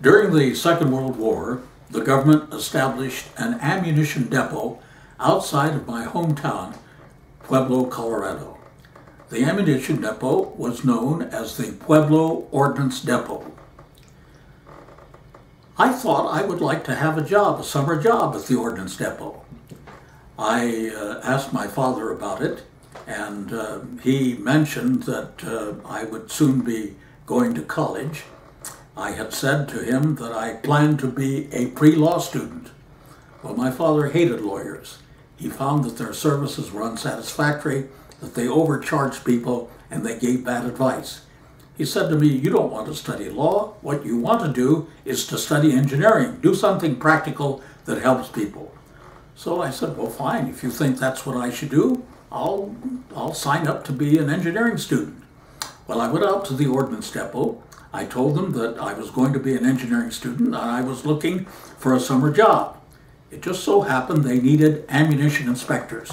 During the Second World War, the government established an ammunition depot outside of my hometown, Pueblo, Colorado. The ammunition depot was known as the Pueblo Ordnance Depot. I thought I would like to have a summer job at the Ordnance Depot. I asked my father about it, and he mentioned that I would soon be going to college. I had said to him that I planned to be a pre-law student. Well, my father hated lawyers. He found that their services were unsatisfactory, that they overcharged people, and they gave bad advice. He said to me, "You don't want to study law. What you want to do is to study engineering. Do something practical that helps people." So I said, "Well, fine. If you think that's what I should do, I'll sign up to be an engineering student." Well, I went out to the Ordnance Depot. I told them that I was going to be an engineering student and I was looking for a summer job. It just so happened they needed ammunition inspectors.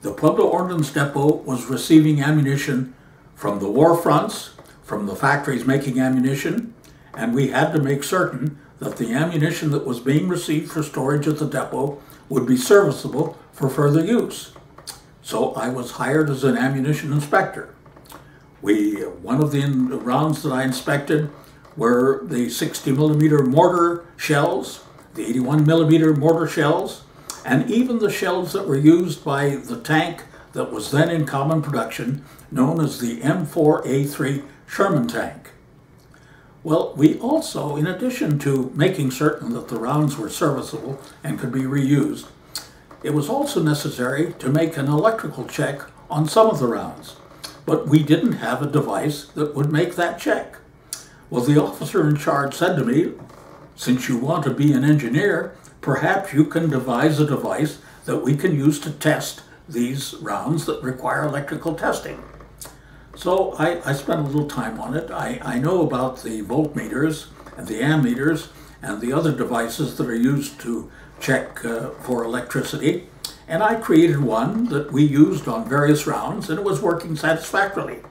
The Pueblo Ordnance Depot was receiving ammunition from the war fronts, from the factories making ammunition, and we had to make certain that the ammunition that was being received for storage at the depot would be serviceable for further use. So I was hired as an ammunition inspector. One of the rounds that I inspected were the 60mm mortar shells, the 81mm mortar shells, and even the shells that were used by the tank that was then in common production, known as the M4A3 Sherman tank. Well, we also, in addition to making certain that the rounds were serviceable and could be reused, it was also necessary to make an electrical check on some of the rounds. But we didn't have a device that would make that check. Well, the officer in charge said to me, "Since you want to be an engineer, perhaps you can devise a device that we can use to test these rounds that require electrical testing." So I spent a little time on it. I know about the voltmeters and the ammeters and the other devices that are used to check for electricity. And I created one that we used on various rounds, and it was working satisfactorily.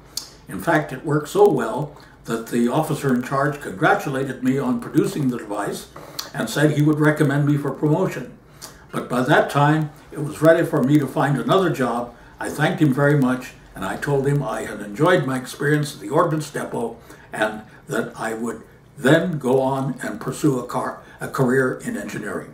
In fact, it worked so well that the officer in charge congratulated me on producing the device and said he would recommend me for promotion. But by that time, it was ready for me to find another job. I thanked him very much, and I told him I had enjoyed my experience at the Ordnance Depot and that I would then go on and pursue a career in engineering.